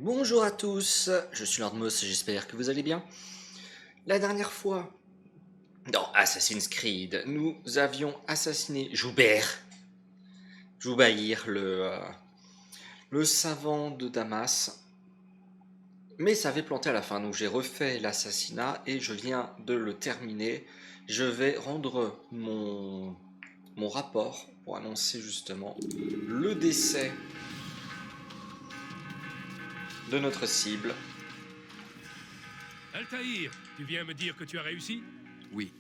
Bonjour à tous, je suis Lord Moss, j'espère que vous allez bien. La dernière fois, dans Assassin's Creed, nous avions assassiné Joubaïr, le savant de Damas, mais ça avait planté à la fin, donc j'ai refait l'assassinat et je viens de le terminer. Je vais rendre mon rapport pour annoncer justement le décès de notre cible. Altaïr, tu viens me dire que tu as réussi? Oui,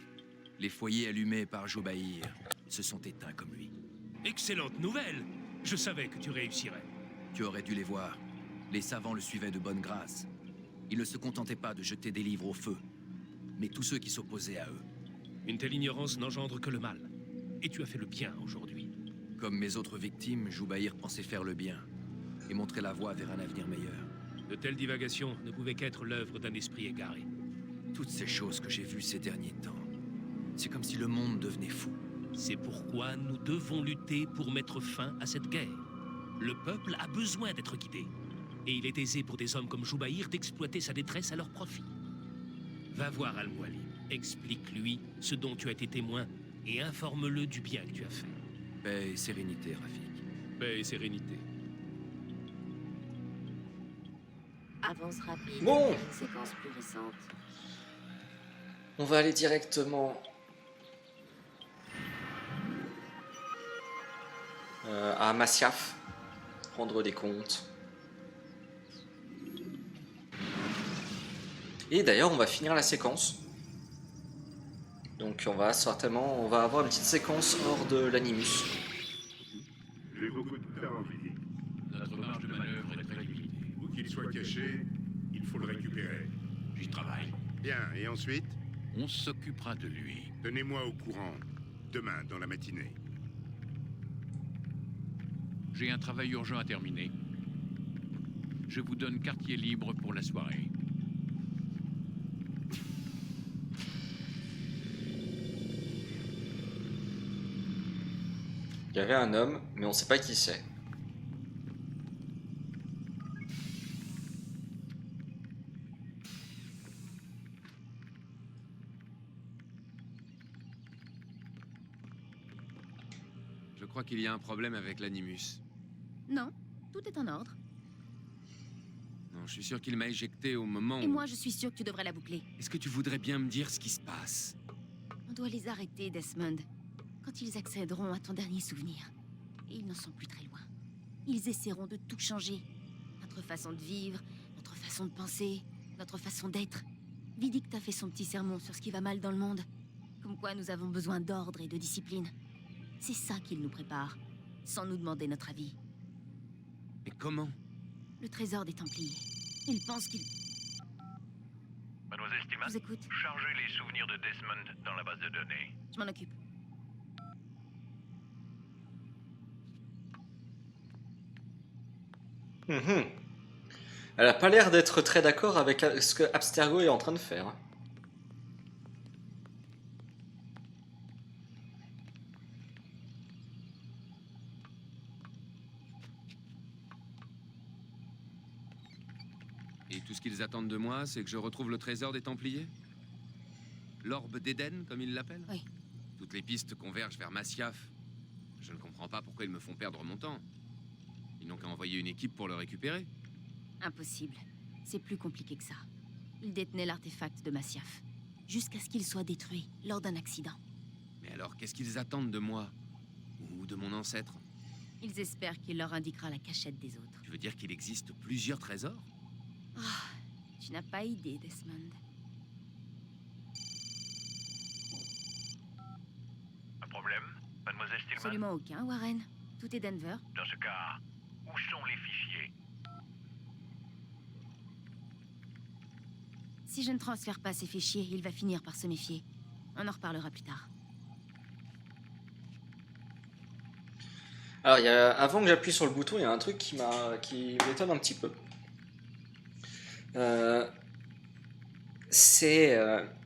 les foyers allumés par Joubaïr se sont éteints comme lui. Excellente nouvelle! Je savais que tu réussirais. Tu aurais dû les voir. Les savants le suivaient de bonne grâce. Ils ne se contentaient pas de jeter des livres au feu, mais tous ceux qui s'opposaient à eux. Une telle ignorance n'engendre que le mal. Et tu as fait le bien aujourd'hui. Comme mes autres victimes, Joubaïr pensait faire le bien et montrer la voie vers un avenir meilleur. De telles divagations ne pouvaient qu'être l'œuvre d'un esprit égaré. Toutes ces choses que j'ai vues ces derniers temps, c'est comme si le monde devenait fou. C'est pourquoi nous devons lutter pour mettre fin à cette guerre. Le peuple a besoin d'être guidé. Et il est aisé pour des hommes comme Joubaïr d'exploiter sa détresse à leur profit. Va voir Al-Mualim, explique-lui ce dont tu as été témoin et informe-le du bien que tu as fait. Paix et sérénité, Rafik. Paix et sérénité. Avance rapide Bon. vers une séquence plus récente. On va aller directement à Masyaf, prendre des comptes. Et d'ailleurs, on va finir la séquence. Donc on va avoir une petite séquence hors de l'animus. J'ai beaucoup de temps, Billy. Notre marge de manœuvre est très limitée. Où qu'il soit caché, il faut le récupérer. J'y travaille. Bien, et ensuite, On s'occupera de lui. tenez-moi au courant. Demain, dans la matinée. J'ai un travail urgent à terminer. Je vous donne quartier libre pour la soirée. Il y avait un homme, mais on ne sait pas qui c'est. Je crois qu'il y a un problème avec l'animus. Non, tout est en ordre. Non, je suis sûr qu'il m'a éjecté au moment Et où... moi, je suis sûre que tu devrais la boucler. Est-ce que tu voudrais bien me dire ce qui se passe? On doit les arrêter, Desmond. Quand ils accéderont à ton dernier souvenir. Et ils n'en sont plus très loin. Ils essaieront de tout changer. Notre façon de vivre, notre façon de penser, notre façon d'être. Vidic a fait son petit sermon sur ce qui va mal dans le monde. Comme quoi nous avons besoin d'ordre et de discipline. C'est ça qu'ils nous préparent, sans nous demander notre avis. Mais comment? Le trésor des Templiers. Ils pensent qu'ils... Mademoiselle Je Stillman, vous écoute. chargez les souvenirs de Desmond dans la base de données. Je m'en occupe. Mhm. Elle a pas l'air d'être très d'accord avec ce que Abstergo est en train de faire. Et tout ce qu'ils attendent de moi, c'est que je retrouve le trésor des Templiers? L'orbe d'Éden, comme ils l'appellent? Oui. Toutes les pistes convergent vers Masyaf. Je ne comprends pas pourquoi ils me font perdre mon temps. Ils n'ont qu'à envoyer une équipe pour le récupérer. Impossible. C'est plus compliqué que ça. Ils détenaient l'artefact de Masyaf, jusqu'à ce qu'il soit détruit lors d'un accident. Mais alors, qu'est-ce qu'ils attendent de moi? Ou de mon ancêtre? Ils espèrent qu'il leur indiquera la cachette des autres. Tu veux dire qu'il existe plusieurs trésors? Ah, tu n'as pas idée, Desmond. Un problème, Mademoiselle Stillman? Absolument aucun, Warren. Tout est Denver. Dans ce cas, où sont les fichiers? Si je ne transfère pas ces fichiers, il va finir par se méfier. On en reparlera plus tard. Alors, avant que j'appuie sur le bouton, il y a un truc qui m'étonne un petit peu.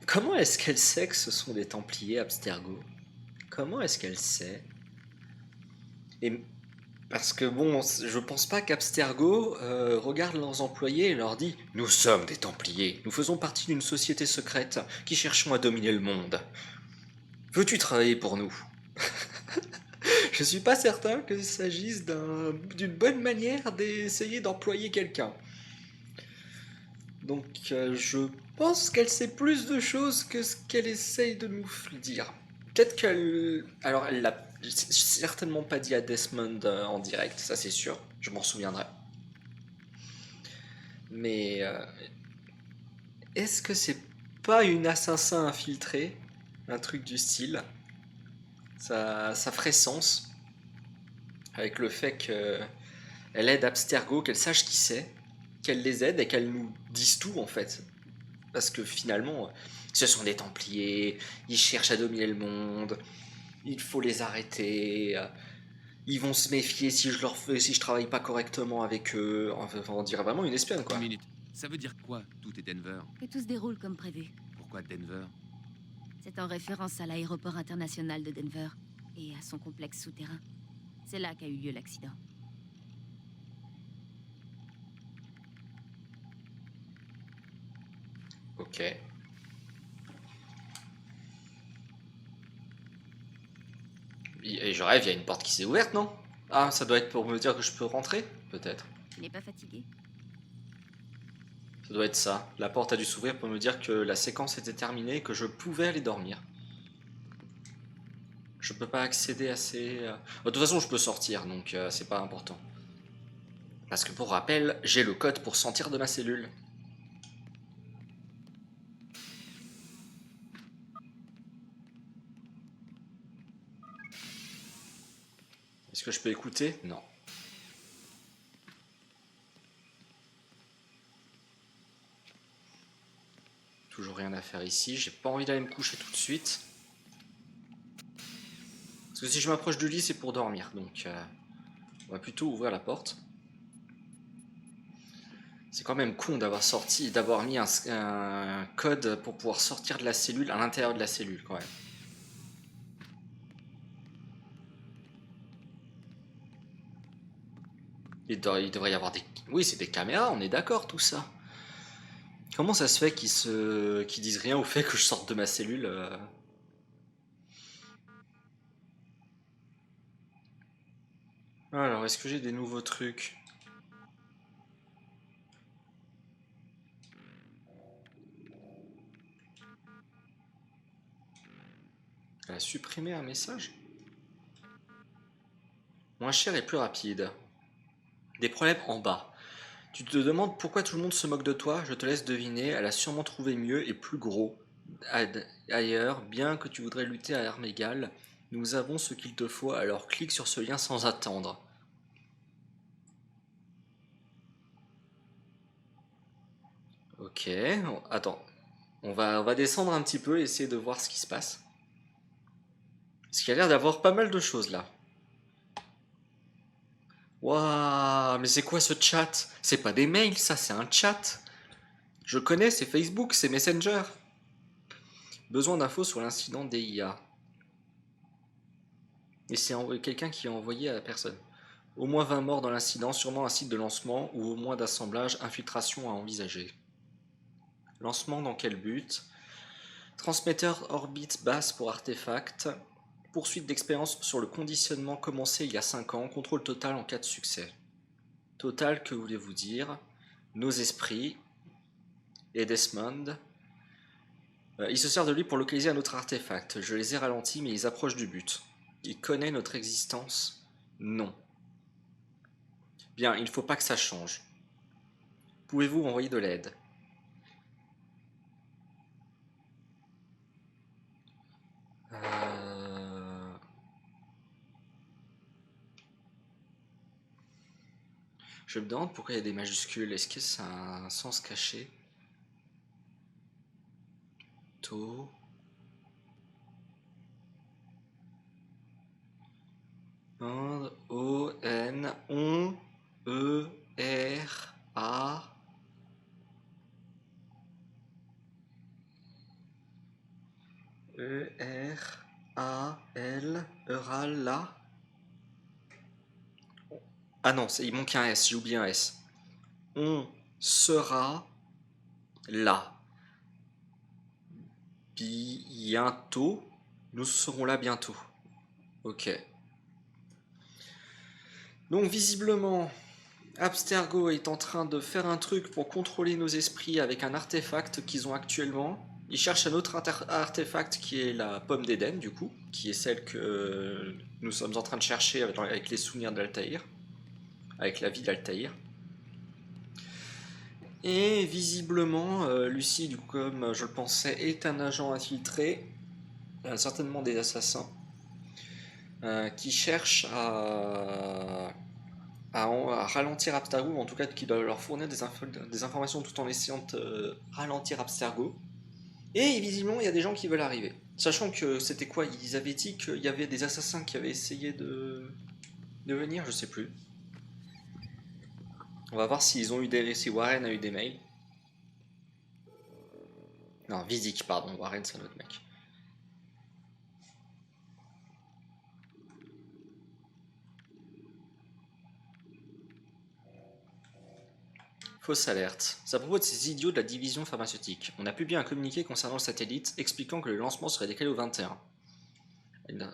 Comment est-ce qu'elle sait que ce sont des Templiers, Abstergo? Comment est-ce qu'elle sait? Et Parce que bon, je pense pas qu'Abstergo regarde leurs employés et leur dit: Nous sommes des Templiers, nous faisons partie d'une société secrète qui cherchons à dominer le monde. Veux-tu travailler pour nous? Je suis pas certain qu'il s'agisse d'une bonne manière d'essayer d'employer quelqu'un. Donc je pense qu'elle sait plus de choses que ce qu'elle essaye de nous dire. Peut-être qu'elle... Alors elle l'a certainement pas dit à Desmond en direct, ça c'est sûr, je m'en souviendrai. Mais est-ce que c'est pas une assassin infiltrée? Un truc du style? Ça ferait sens avec le fait qu'elle aide Abstergo, qu'elle sache qui c'est, qu'elle les aide et qu'elle nous dise tout en fait. Parce que finalement, ce sont des Templiers, ils cherchent à dominer le monde, il faut les arrêter, ils vont se méfier si je travaille pas correctement avec eux. Enfin, on dirait vraiment une espionne quoi. Une minute. Ça veut dire quoi, tout est Denver? Que tout se déroule comme prévu. Pourquoi Denver? C'est en référence à l'aéroport international de Denver et à son complexe souterrain. C'est là qu'a eu lieu l'accident. Ok. Et je rêve, il y a une porte qui s'est ouverte, non? Ah, ça doit être pour me dire que je peux rentrer? Peut-être. Tu n'es pas fatigué? Ça doit être ça. La porte a dû s'ouvrir pour me dire que la séquence était terminée et que je pouvais aller dormir. Je peux pas accéder à ces... De toute façon, je peux sortir, donc c'est pas important. Parce que pour rappel, j'ai le code pour sortir de ma cellule. Est-ce que je peux écouter? Non. Toujours rien à faire ici. J'ai pas envie d'aller me coucher tout de suite. Parce que si je m'approche du lit, c'est pour dormir. Donc, on va plutôt ouvrir la porte. C'est quand même con d'avoir mis un code pour pouvoir sortir de la cellule à l'intérieur de la cellule, quand même. Il devrait y avoir des... Oui, c'est des caméras, on est d'accord, tout ça. Comment ça se fait qu'ils disent rien au fait que je sorte de ma cellule Alors, est-ce que j'ai des nouveaux trucs? Elle a supprimé un message? Moins cher et plus rapide. Des problèmes en bas. Tu te demandes pourquoi tout le monde se moque de toi? Je te laisse deviner, elle a sûrement trouvé mieux et plus gros. Ailleurs, bien que tu voudrais lutter à armes égales, nous avons ce qu'il te faut, alors clique sur ce lien sans attendre. Ok, attends. On va descendre un petit peu et essayer de voir ce qui se passe. Parce qu'il y a l'air d'avoir pas mal de choses là. Waouh, mais c'est quoi ce chat? C'est pas des mails, ça, c'est un chat. Je connais, c'est Facebook, c'est Messenger. Besoin d'infos sur l'incident d'IA. Et c'est quelqu'un qui a envoyé à la personne. Au moins 20 morts dans l'incident, sûrement un site de lancement ou au moins d'assemblage, infiltration à envisager. Lancement dans quel but? Transmetteur orbite basse pour artefact. Poursuite d'expérience sur le conditionnement commencé il y a 5 ans. Contrôle total en cas de succès. Total, que voulez-vous dire? Nos esprits. Et Desmond. Il se sert de lui pour localiser un autre artefact. Je les ai ralentis, mais ils approchent du but. Il connaît notre existence? Non. Bien, il ne faut pas que ça change. Pouvez-vous envoyer de l'aide? Je me demande pourquoi il y a des majuscules. Est-ce que ça a un sens caché? To. O-N. On. E-R. A. E-R. A. L. Eural. La. Ah non, il manque un S, j'ai oublié un S. On sera là. Bientôt. Nous serons là bientôt. Ok. Donc visiblement, Abstergo est en train de faire un truc pour contrôler nos esprits avec un artefact qu'ils ont actuellement. Ils cherchent un autre artefact qui est la pomme d'Éden, du coup, qui est celle que nous sommes en train de chercher avec les souvenirs d'Altaïr, avec la vie d'Altaïr. Et visiblement, Lucie, du coup, comme je le pensais, est un agent infiltré, certainement des assassins, qui cherchent à ralentir Abstergo, ou en tout cas qui doit leur fournir des informations tout en essayant de ralentir Abstergo. Et visiblement, il y a des gens qui veulent arriver. Sachant que c'était quoi? Ils avaient dit qu'il y avait des assassins qui avaient essayé de venir, je sais plus. On va voir s'ils ont eu si Warren a eu des mails. Non, Vidic, pardon, Warren c'est un autre mec. Fausse alerte. C'est à propos de ces idiots de la division pharmaceutique. On a publié un communiqué concernant le satellite expliquant que le lancement serait décalé au 21. Une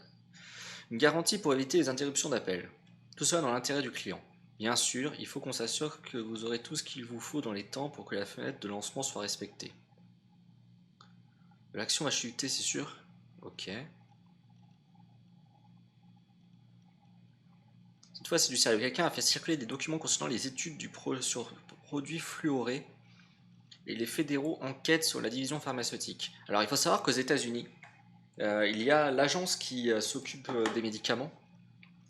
garantie pour éviter les interruptions d'appel. Tout cela dans l'intérêt du client. Bien sûr, il faut qu'on s'assure que vous aurez tout ce qu'il vous faut dans les temps pour que la fenêtre de lancement soit respectée. L'action va chuter, c'est sûr. Ok. Cette fois, c'est du sérieux. Quelqu'un a fait circuler des documents concernant les études sur produits fluorés et les fédéraux enquêtent sur la division pharmaceutique. Alors, il faut savoir qu'aux États-Unis, il y a l'agence qui s'occupe des médicaments.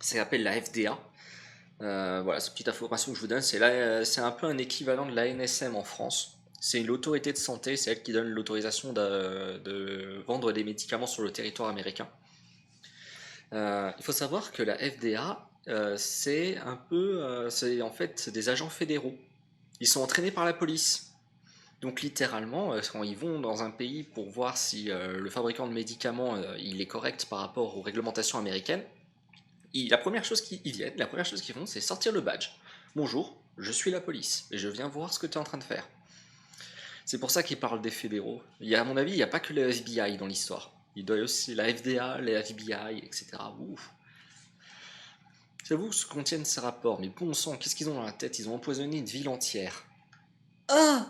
Ça s'appelle la FDA. Voilà, cette petite information que je vous donne, c'est un peu un équivalent de la NSM en France. C'est l'autorité de santé, c'est elle qui donne l'autorisation de vendre des médicaments sur le territoire américain. Il faut savoir que la FDA, c'est en fait des agents fédéraux. Ils sont entraînés par la police. Donc littéralement, quand ils vont dans un pays pour voir si le fabricant de médicaments il est correct par rapport aux réglementations américaines, la première chose qu'ils font, c'est sortir le badge. Bonjour, je suis la police et je viens voir ce que tu es en train de faire. C'est pour ça qu'ils parlent des fédéraux. À mon avis, il n'y a pas que le FBI dans l'histoire. Il doit y aussi la FDA, les FBI, etc. Ouf. Savez-vous ce que contiennent ces rapports? Mais bon sang, qu'est-ce qu'ils ont dans la tête? Ils ont empoisonné une ville entière. Ah!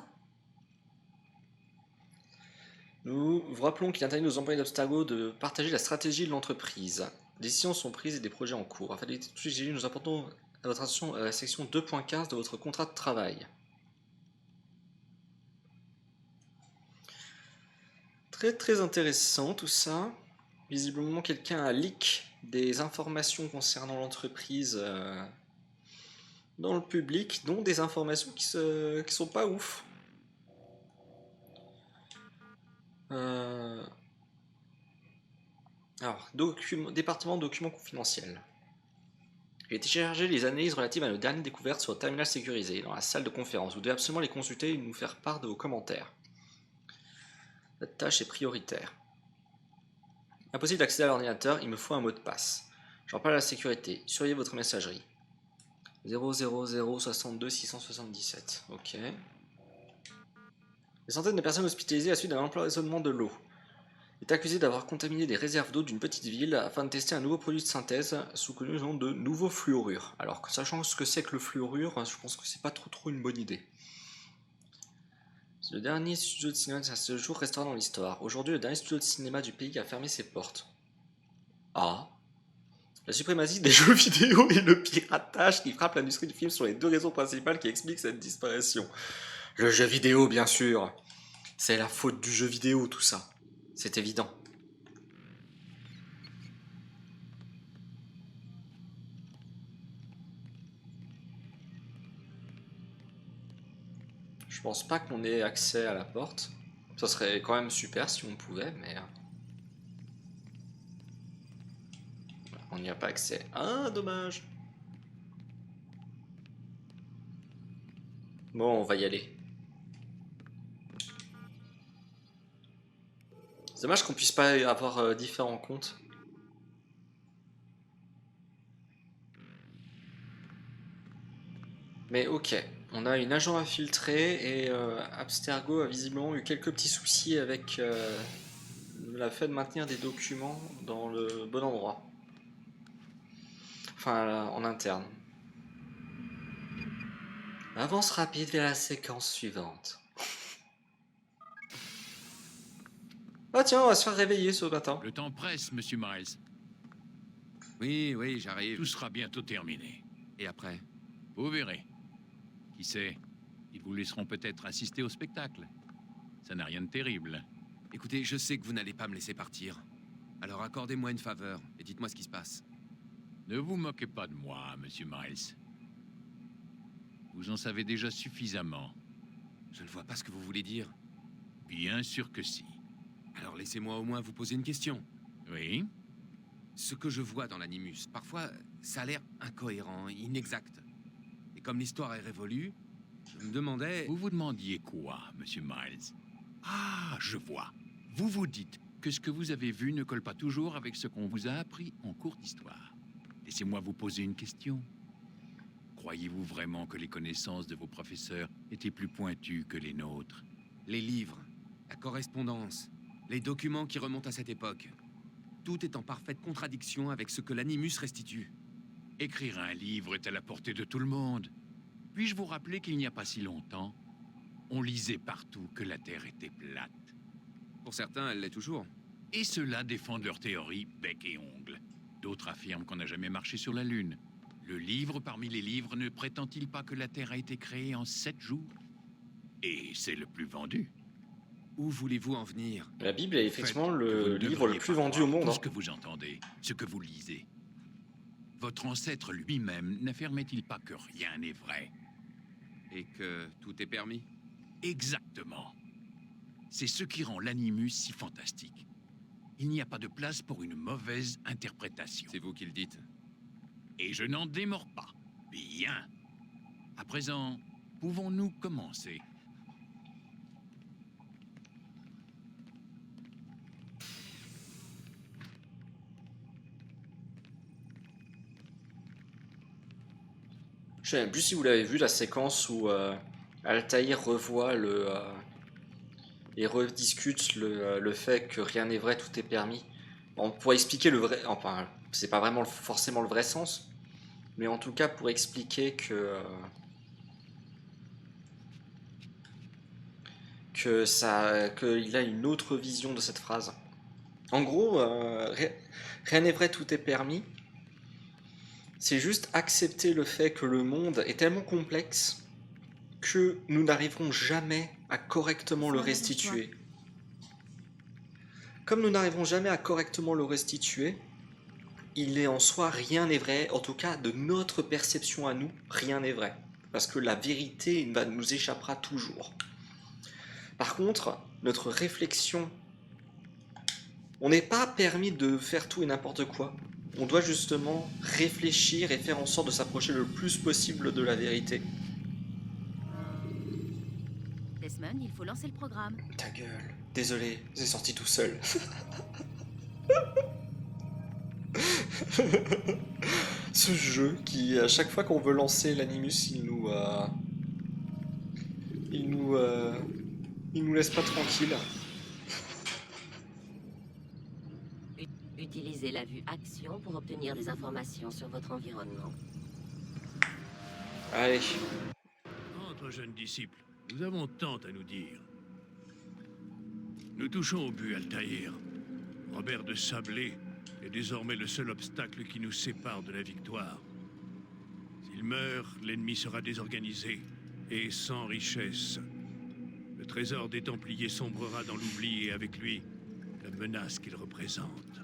Nous vous rappelons qu'il interdit aux employés d'Abstergo de partager la stratégie de l'entreprise. Des décisions sont prises et des projets en cours. Afin d'éviter tout sujet, nous apportons à votre attention la section 2.15 de votre contrat de travail. Très très intéressant tout ça. Visiblement quelqu'un a leak des informations concernant l'entreprise dans le public, dont des informations qui sont pas ouf. Alors, département documents confidentiels. J'ai téléchargé les analyses relatives à nos dernières découvertes sur le terminal sécurisé dans la salle de conférence. Vous devez absolument les consulter et nous faire part de vos commentaires. Cette tâche est prioritaire. Impossible d'accéder à l'ordinateur, il me faut un mot de passe. J'en parle à la sécurité. Surveillez votre messagerie. 00062 677. Ok. Des centaines de personnes hospitalisées à la suite d'un empoisonnement de l'eau. Il est accusé d'avoir contaminé des réserves d'eau d'une petite ville afin de tester un nouveau produit de synthèse sous le nom de nouveau fluorure. Alors, sachant ce que c'est que le fluorure, je pense que c'est pas trop une bonne idée. C'est le dernier studio de cinéma à ce jour restera dans l'histoire. Aujourd'hui, le dernier studio de cinéma du pays a fermé ses portes. Ah. La suprématie des jeux vidéo et le piratage qui frappe l'industrie du film sont les deux raisons principales qui expliquent cette disparition. Le jeu vidéo, bien sûr. C'est la faute du jeu vidéo, tout ça. C'est évident. Je pense pas qu'on ait accès à la porte. Ça serait quand même super si on pouvait, mais... on n'y a pas accès. Ah, dommage. Bon, on va y aller. C'est dommage qu'on puisse pas avoir différents comptes. Mais ok, on a une agent infiltrée et Abstergo a visiblement eu quelques petits soucis avec la fait de maintenir des documents dans le bon endroit. Enfin, en interne. Avance rapide vers la séquence suivante. Ah tiens, on va se faire réveiller ce matin. Le temps presse, monsieur Miles. Oui, oui, j'arrive. Tout sera bientôt terminé. Et après? Vous verrez. Qui sait, ils vous laisseront peut-être assister au spectacle. Ça n'a rien de terrible. Écoutez, je sais que vous n'allez pas me laisser partir. Alors accordez-moi une faveur et dites-moi ce qui se passe. Ne vous moquez pas de moi, monsieur Miles. Vous en savez déjà suffisamment. Je ne vois pas ce que vous voulez dire. Bien sûr que si. Alors laissez-moi au moins vous poser une question. Oui? Ce que je vois dans l'animus, parfois, ça a l'air incohérent, inexact. Et comme l'histoire est révolue, je me demandais... Vous vous demandiez quoi, monsieur Miles? Ah, je vois. Vous vous dites que ce que vous avez vu ne colle pas toujours avec ce qu'on vous a appris en cours d'histoire. Laissez-moi vous poser une question. Croyez-vous vraiment que les connaissances de vos professeurs étaient plus pointues que les nôtres? Les livres, la correspondance, les documents qui remontent à cette époque. Tout est en parfaite contradiction avec ce que l'animus restitue. Écrire un livre est à la portée de tout le monde. Puis-je vous rappeler qu'il n'y a pas si longtemps, on lisait partout que la Terre était plate. Pour certains, elle l'est toujours. Et ceux-là défendent leur théorie bec et ongle. D'autres affirment qu'on n'a jamais marché sur la Lune. Le livre parmi les livres ne prétend-il pas que la Terre a été créée en 7 jours? Et c'est le plus vendu. Où voulez-vous en venir? La Bible est effectivement Faites que le vous ne livre le devriez plus pas vendu au croire monde. tout ce que vous entendez, ce que vous lisez. Votre ancêtre lui-même n'affirmait-il pas que rien n'est vrai? Et que tout est permis? Exactement. C'est ce qui rend l'animus si fantastique. Il n'y a pas de place pour une mauvaise interprétation. C'est vous qui le dites. Et je n'en démords pas. Bien. À présent, pouvons-nous commencer? Je sais même plus si vous l'avez vu, la séquence où Altaïr revoit et rediscute le fait que rien n'est vrai, tout est permis. Bon, pour expliquer le vrai... Enfin, c'est pas vraiment forcément le vrai sens, mais en tout cas pour expliquer qu'il a une autre vision de cette phrase. En gros, rien n'est vrai, tout est permis. C'est juste accepter le fait que le monde est tellement complexe que nous n'arriverons jamais à correctement le restituer. Comme nous n'arriverons jamais à correctement le restituer, il est en soi rien n'est vrai, en tout cas de notre perception à nous, rien n'est vrai. Parce que la vérité nous échappera toujours. Par contre, notre réflexion, on n'est pas permis de faire tout et n'importe quoi. On doit justement réfléchir et faire en sorte de s'approcher le plus possible de la vérité. Desmond, il faut lancer le programme. Ta gueule. Désolé, c'est sorti tout seul. Ce jeu qui, à chaque fois qu'on veut lancer l'animus, il nous laisse pas tranquille. Utilisez la vue action pour obtenir des informations sur votre environnement. Allez. Entre jeunes disciples, nous avons tant à nous dire. Nous touchons au but, Altaïr. Robert de Sablé est désormais le seul obstacle qui nous sépare de la victoire. S'il meurt, l'ennemi sera désorganisé et sans richesse. Le trésor des Templiers sombrera dans l'oubli et avec lui, la menace qu'il représente.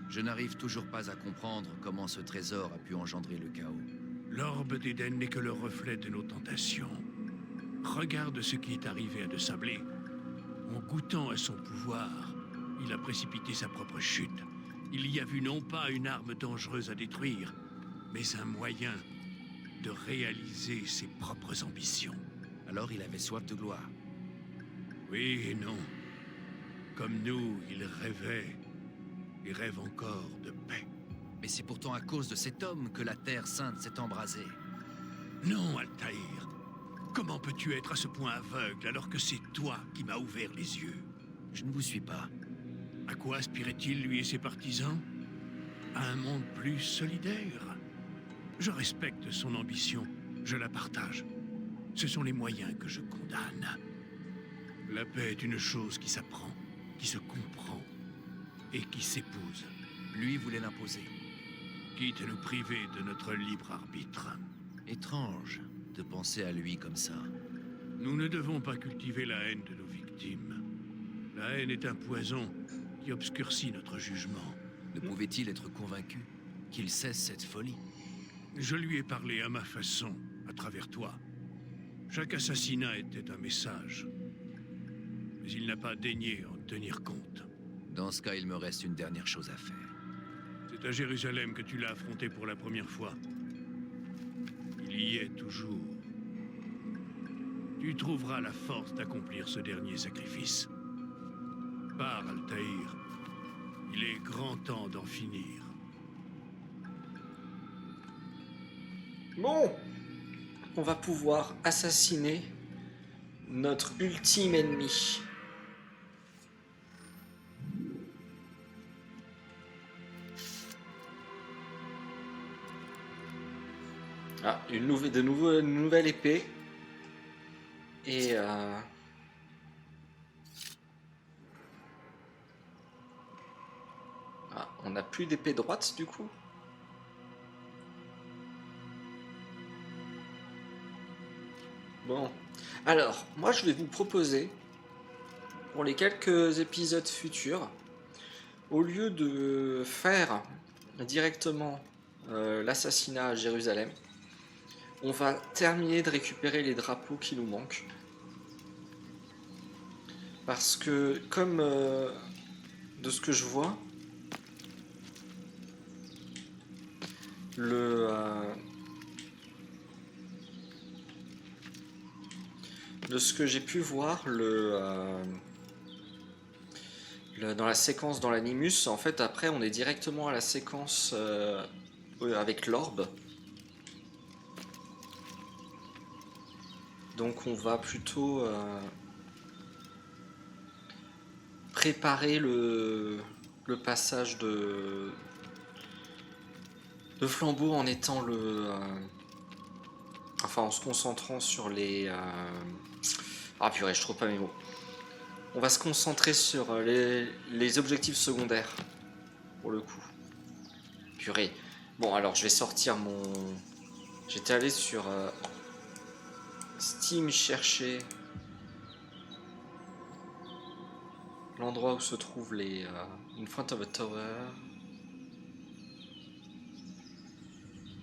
Je n'arrive toujours pas à comprendre comment ce trésor a pu engendrer le chaos. L'orbe d'Éden n'est que le reflet de nos tentations. Regarde ce qui est arrivé à De Sablé. En goûtant à son pouvoir, il a précipité sa propre chute. Il y a vu non pas une arme dangereuse à détruire, mais un moyen de réaliser ses propres ambitions. Alors il avait soif de gloire. Oui et non. Comme nous, il rêvait et rêve encore de paix. Mais c'est pourtant à cause de cet homme que la Terre Sainte s'est embrasée. Non, Altaïr. Comment peux-tu être à ce point aveugle alors que c'est toi qui m'as ouvert les yeux? Je ne vous suis pas. À quoi aspirait-il, lui et ses partisans? À un monde plus solidaire? Je respecte son ambition, je la partage. Ce sont les moyens que je condamne. La paix est une chose qui s'apprend, qui se comprend et qui s'épouse. Lui voulait l'imposer. Quitte à nous priver de notre libre arbitre. Étrange de penser à lui comme ça. Nous ne devons pas cultiver la haine de nos victimes. La haine est un poison qui obscurcit notre jugement. Ne pouvait-il être convaincu qu'il cesse cette folie? Je lui ai parlé à ma façon, à travers toi. Chaque assassinat était un message. Mais il n'a pas daigné en tenir compte. Dans ce cas, il me reste une dernière chose à faire. C'est à Jérusalem que tu l'as affronté pour la première fois. Il y est toujours. Tu trouveras la force d'accomplir ce dernier sacrifice. Pars, Altaïr. Il est grand temps d'en finir. Bon, on va pouvoir assassiner notre ultime ennemi. Ah, une nouvelle épée. Et ah, on n'a plus d'épée droite du coup. Bon, alors, moi je vais vous proposer, pour les quelques épisodes futurs, au lieu de faire directement l'assassinat à Jérusalem, on va terminer de récupérer les drapeaux qui nous manquent. Parce que, comme de ce que je vois, de ce que j'ai pu voir, dans la séquence dans l'Animus, en fait, après, on est directement à la séquence avec l'orbe. Donc, on va plutôt préparer le passage de flambeau en étant enfin, en se concentrant sur les... Ah purée, je trouve pas mes mots. On va se concentrer sur les objectifs secondaires, pour le coup. Purée. Bon, alors, je vais sortir mon... J'étais allé sur Steam chercher l'endroit où se trouvent les... In front of a tower.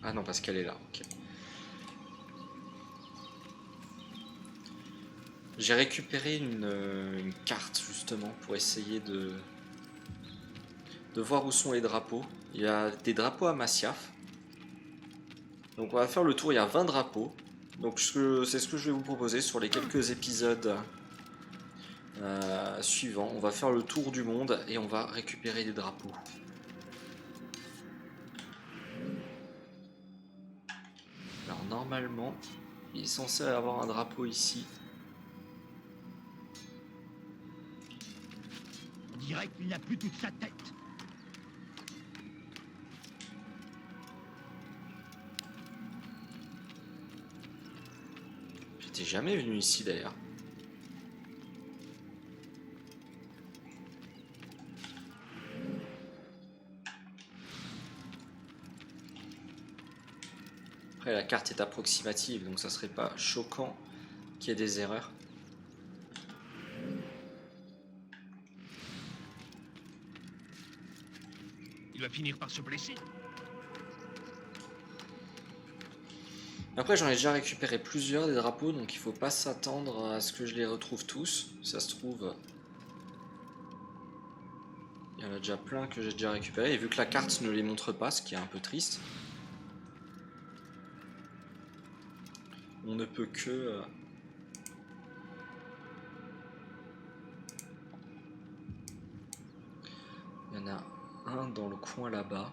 Ah non, parce qu'elle est là, ok. J'ai récupéré une carte justement pour essayer de voir où sont les drapeaux. Il y a des drapeaux à Masyaf. Donc on va faire le tour, il y a 20 drapeaux. Donc c'est ce que je vais vous proposer sur les quelques épisodes suivants. On va faire le tour du monde et on va récupérer des drapeaux. Alors normalement, il est censé avoir un drapeau ici. On dirait qu'il n'a plus toute sa tête. J'étais jamais venu ici d'ailleurs. Après la carte est approximative, donc ça serait pas choquant qu'il y ait des erreurs. Il va finir par se blesser. Après j'en ai déjà récupéré plusieurs des drapeaux, donc il faut pas s'attendre à ce que je les retrouve tous. Ça se trouve, il y en a déjà plein que j'ai déjà récupéré, et vu que la carte ne les montre pas, ce qui est un peu triste, on ne peut que... Il y en a un dans le coin là-bas.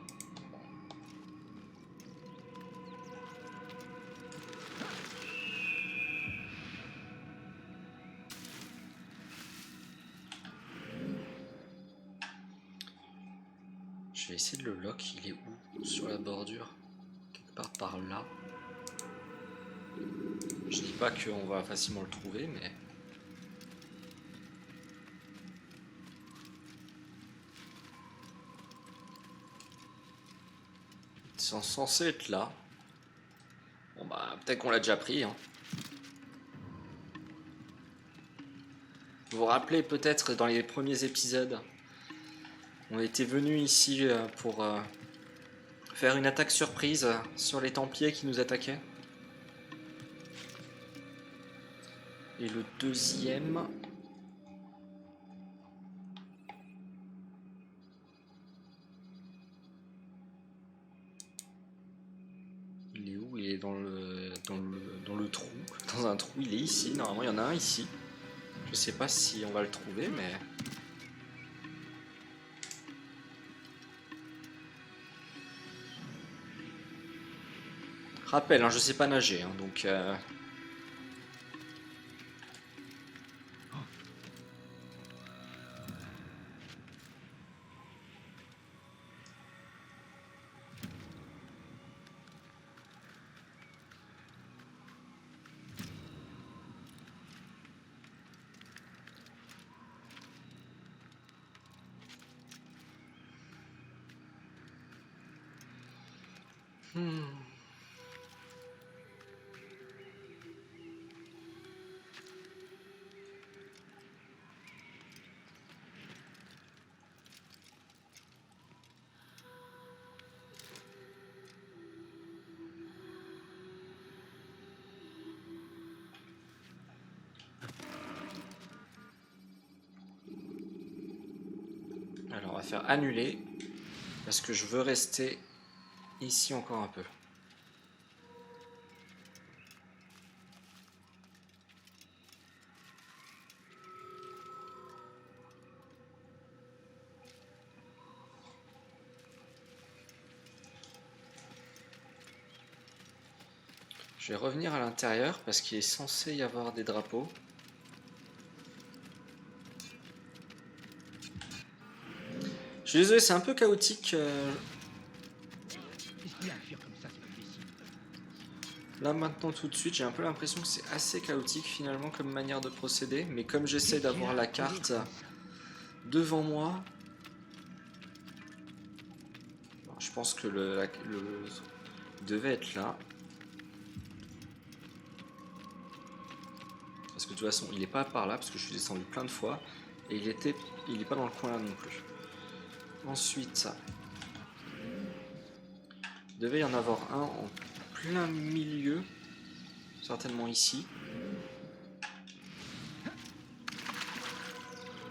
Je vais essayer de le lock. Il est où? Sur la bordure. Quelque part par là. Je dis pas qu'on va facilement le trouver, mais... Ils sont censés être là. Bon bah, peut-être qu'on l'a déjà pris, hein. Vous vous rappelez peut-être dans les premiers épisodes, on était venu ici pour faire une attaque surprise sur les Templiers qui nous attaquaient. Et le deuxième... Il est où? Il est dans le trou. Dans un trou, il est ici. Normalement, il y en a un ici. Je sais pas si on va le trouver, mais... Rappel, hein, je sais pas nager, hein, donc... Alors on va faire annuler parce que je veux rester ici encore un peu. Je vais revenir à l'intérieur parce qu'il est censé y avoir des drapeaux. Je suis désolé, c'est un peu chaotique. Qu'est-ce qu'il y a à faire comme ça, c'est pas possible. Là maintenant tout de suite, j'ai un peu l'impression que c'est assez chaotique finalement comme manière de procéder. Mais comme j'essaie d'avoir la carte devant moi, alors, je pense que le devait être là. Parce que de toute façon, il n'est pas par là parce que je suis descendu plein de fois et il est pas dans le coin là non plus. Ensuite, il devait y en avoir un en plein milieu, certainement ici.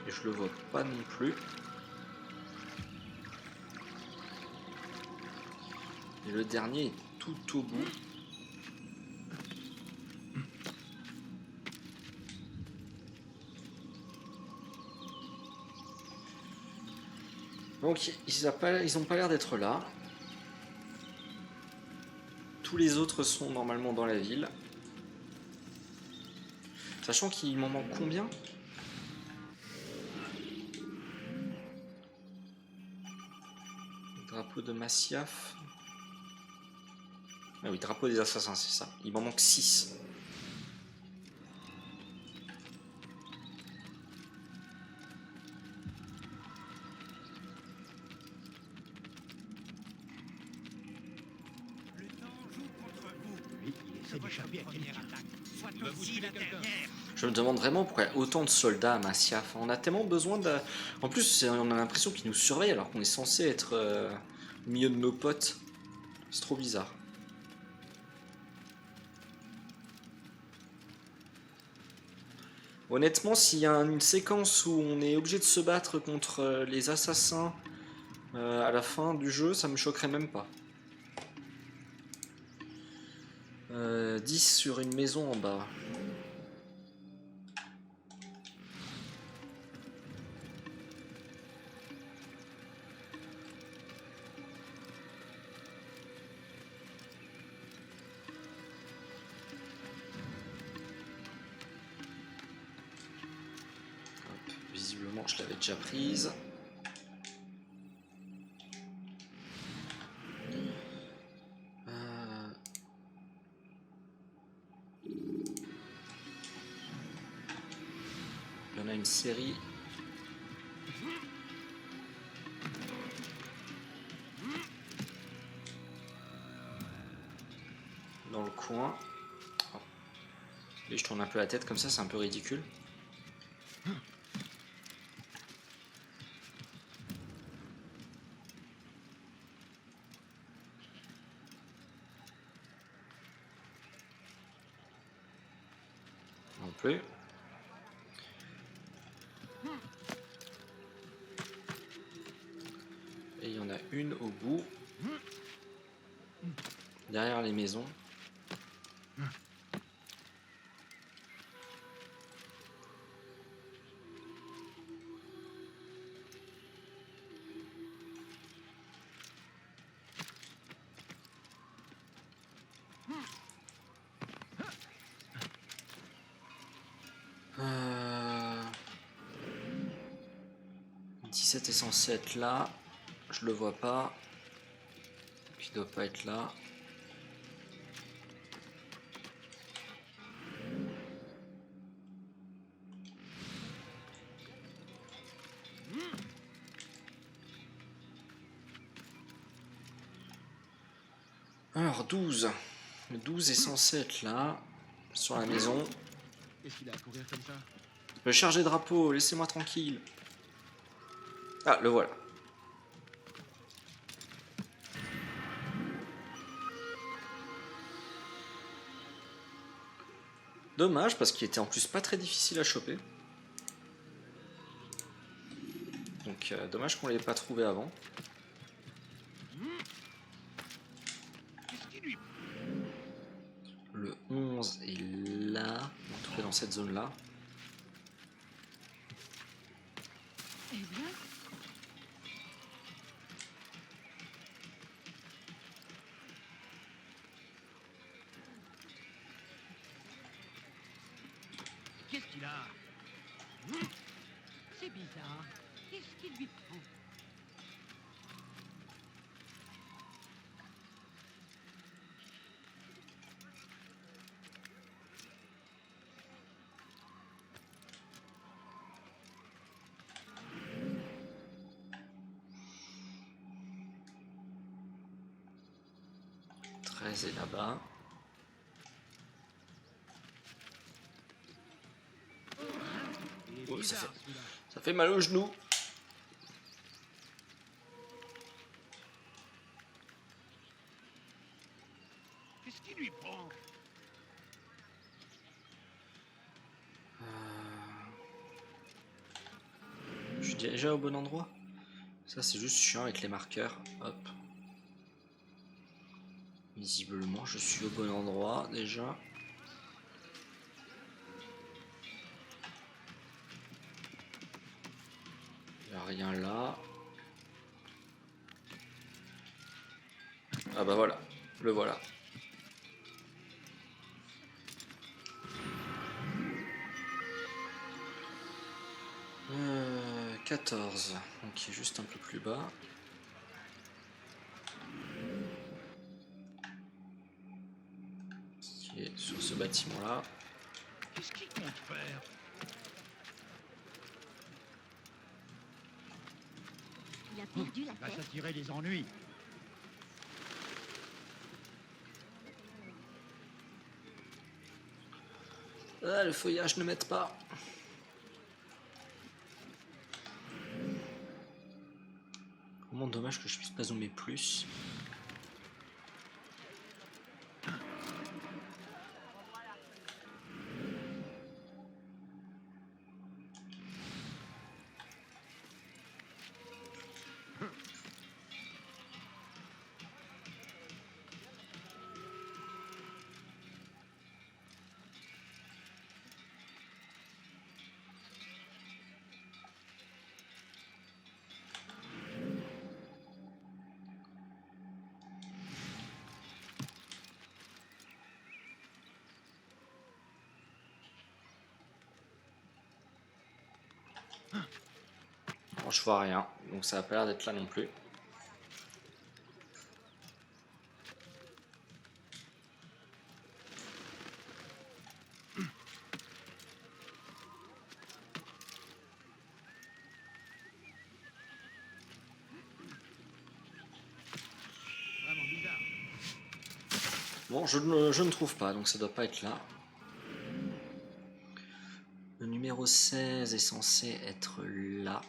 Et je le vois pas non plus. Et le dernier est tout au bout. Donc ils ont pas l'air d'être là. Tous les autres sont normalement dans la ville. Sachant qu'il m'en manque combien? Drapeau de Masyaf. Ah oui, drapeau des assassins, c'est ça. Il m'en manque 6. Oui, il essaie d'échapper à quelqu'un. Je me demande vraiment pourquoi il y a autant de soldats à Masyaf. On a tellement besoin de... En plus, on a l'impression qu'ils nous surveillent alors qu'on est censé être au milieu de nos potes. C'est trop bizarre. Honnêtement, s'il y a une séquence où on est obligé de se battre contre les assassins à la fin du jeu, ça me choquerait même pas. 10 sur une maison en bas. Hop, visiblement, je l'avais déjà prise. a une série. Dans le coin. Oh. Et je tourne un peu la tête comme ça, c'est un peu ridicule. Non plus. Et il y en a une au bout. Derrière les maisons. Euh... 17 est censé être là. Je le vois pas. Donc il doit pas être là. Alors 12. Le 12 est censé être là. Sur la maison. Qu'est-ce qu'il a à courir comme ça? Le chargé drapeau, laissez-moi tranquille. Ah, le voilà. Dommage, parce qu'il était en plus pas très difficile à choper. Donc, dommage qu'on ne l'ait pas trouvé avant. Le 11 est là, en tout cas dans cette zone-là. Eh bien, Qu'est-ce qu'il a? C'est bizarre. Qu'est-ce qu'il lui prend? Est là-bas. Oh, ça fait mal au genou. Qu'est-ce qu'il lui prend? Je suis déjà au bon endroit. Ça c'est juste chiant avec les marqueurs. Hop. Visiblement je suis au bon endroit déjà. Il n'y a rien là. Ah bah voilà, le voilà. Euh, 14, donc qui est juste un peu plus bas. Qui est sur ce bâtiment là. Qu'est-ce qu'il compte faire? il a perdu la Va tête. s'attirer des ennuis. Ah, le feuillage ne m'aide pas. Vraiment dommage que je puisse pas zoomer plus. Bon, je vois rien, donc ça a pas l'air d'être là non plus. Bon, je ne trouve pas, donc ça doit pas être là. Le numéro 16 est censé être là.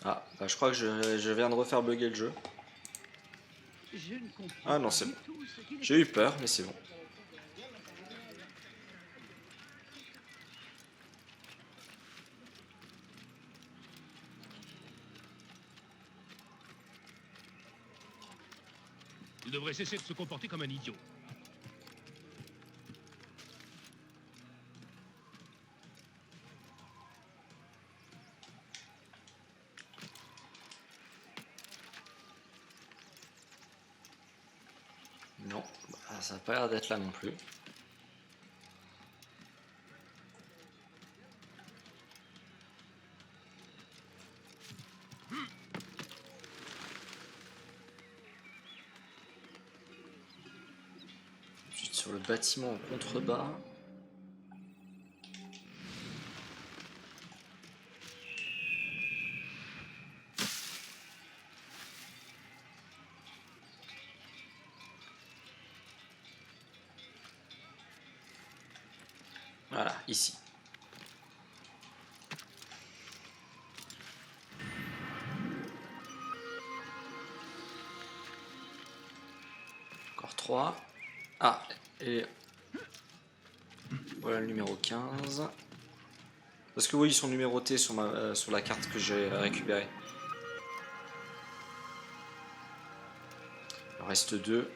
Ah, bah je crois que je viens de refaire bugger le jeu. Ah non, c'est bon. J'ai eu peur, mais c'est bon. Il devrait cesser de se comporter comme un idiot. Non, bah, ça n'a pas l'air d'être là non plus. Ensuite sur le bâtiment en contrebas. Voilà, ici. Encore 3. Ah, et voilà le numéro 15. Parce que oui, ils sont numérotés sur, sur la carte que j'ai récupérée. Il en reste 2.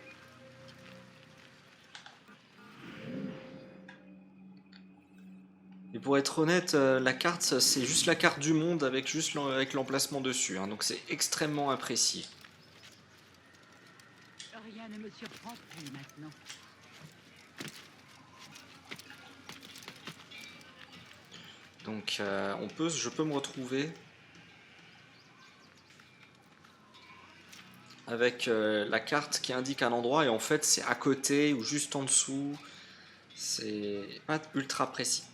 Et pour être honnête, la carte, c'est juste la carte du monde avec juste avec l'emplacement dessus. Hein, donc c'est extrêmement imprécis. Rien ne me surprend plus maintenant. Donc je peux me retrouver avec la carte qui indique un endroit et en fait c'est à côté ou juste en dessous. C'est pas ultra précis.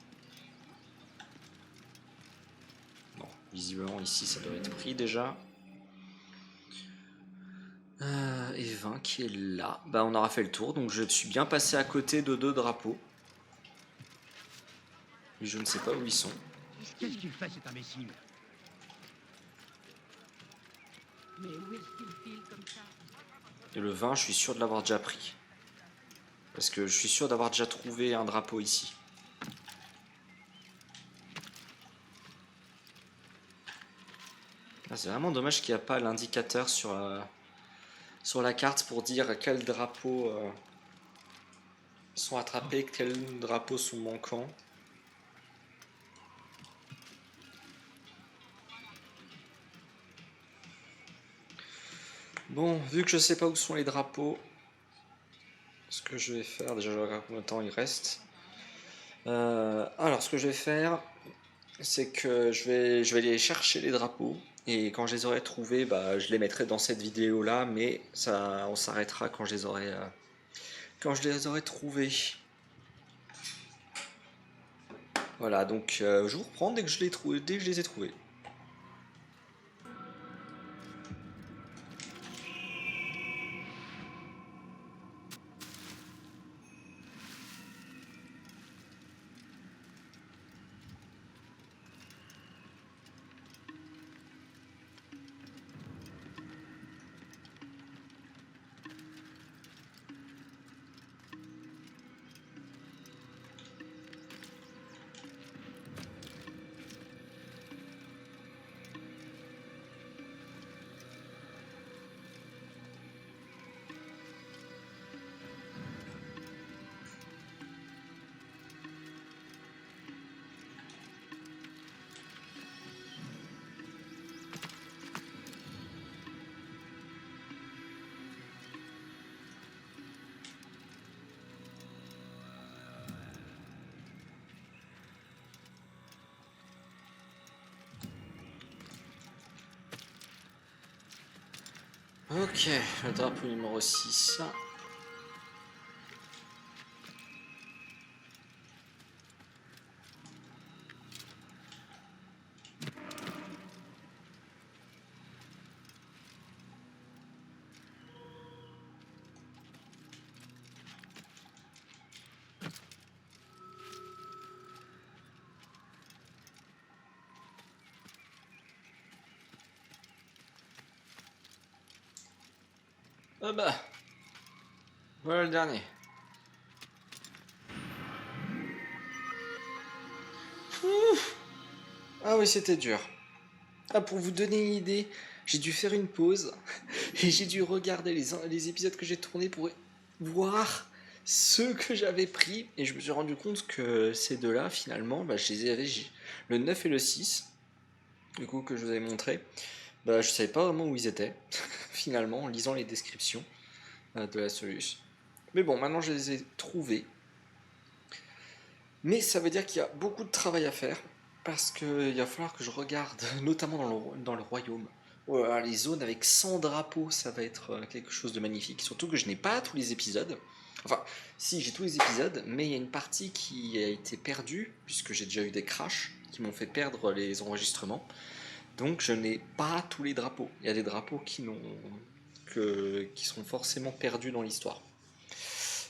Bon, visiblement ici ça doit être pris déjà. Et 20 qui est là. Bah on aura fait le tour, donc je suis bien passé à côté de 2 drapeaux. Et je ne sais pas où ils sont. Qu'est-ce qu'il fait cet imbécile? Mais où est-ce qu'il file comme ça? Et le 20, je suis sûr de l'avoir déjà pris. Parce que je suis sûr d'avoir déjà trouvé un drapeau ici. Ah, c'est vraiment dommage qu'il n'y a pas l'indicateur sur la carte pour dire quels drapeaux sont attrapés, quels drapeaux sont manquants. Bon, vu que je sais pas où sont les drapeaux, ce que je vais faire, déjà je regarde combien de temps il reste. Alors ce que je vais faire, c'est que je vais aller chercher les drapeaux et quand je les aurai trouvés, bah, je les mettrai dans cette vidéo là, mais ça, on s'arrêtera quand je les aurai trouvés. Voilà, donc je vous reprends dès que je les ai trouvés. Ok, le drapeau numéro 6. Ah bah, voilà le dernier. Ouf. Ah oui, c'était dur. Ah, pour vous donner une idée, j'ai dû faire une pause et j'ai dû regarder les épisodes que j'ai tournés pour voir ceux que j'avais pris. Et je me suis rendu compte que ces deux-là, finalement, bah, je les avais, le 9 et le 6, du coup, que je vous avais montré. Bah, je savais pas vraiment où ils étaient, finalement, en lisant les descriptions de la solution. Mais bon, maintenant je les ai trouvés. Mais ça veut dire qu'il y a beaucoup de travail à faire, parce qu'il va falloir que je regarde, notamment dans le royaume. Voilà, les zones avec 100 drapeaux, ça va être quelque chose de magnifique. Surtout que je n'ai pas tous les épisodes. Enfin, si, j'ai tous les épisodes, mais il y a une partie qui a été perdue, puisque j'ai déjà eu des crashs qui m'ont fait perdre les enregistrements. Donc je n'ai pas tous les drapeaux. Il y a des drapeaux qui sont forcément perdus dans l'histoire.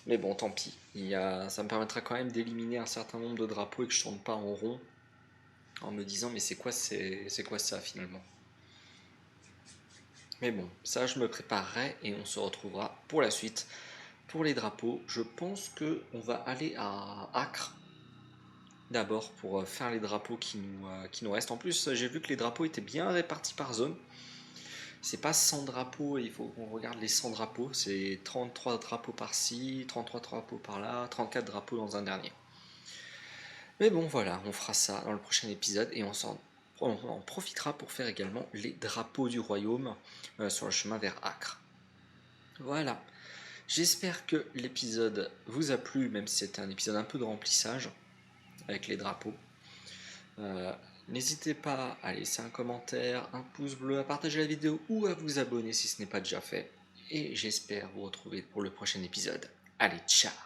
Mais bon, tant pis. Ça me permettra quand même d'éliminer un certain nombre de drapeaux et que je tourne pas en rond en me disant mais c'est quoi ça finalement. Mais bon, ça je me préparerai et on se retrouvera pour la suite. Pour les drapeaux, je pense que on va aller à Acre d'abord pour faire les drapeaux qui nous restent. En plus, j'ai vu que les drapeaux étaient bien répartis par zone. C'est pas 100 drapeaux, il faut qu'on regarde les 100 drapeaux. C'est 33 drapeaux par-ci, 33 drapeaux par-là, 34 drapeaux dans un dernier. Mais bon, voilà, on fera ça dans le prochain épisode et on en profitera pour faire également les drapeaux du royaume sur le chemin vers Acre. Voilà. J'espère que l'épisode vous a plu, même si c'était un épisode un peu de remplissage avec les drapeaux. N'hésitez pas à laisser un commentaire, un pouce bleu, à partager la vidéo ou à vous abonner si ce n'est pas déjà fait. Et j'espère vous retrouver pour le prochain épisode. Allez, ciao!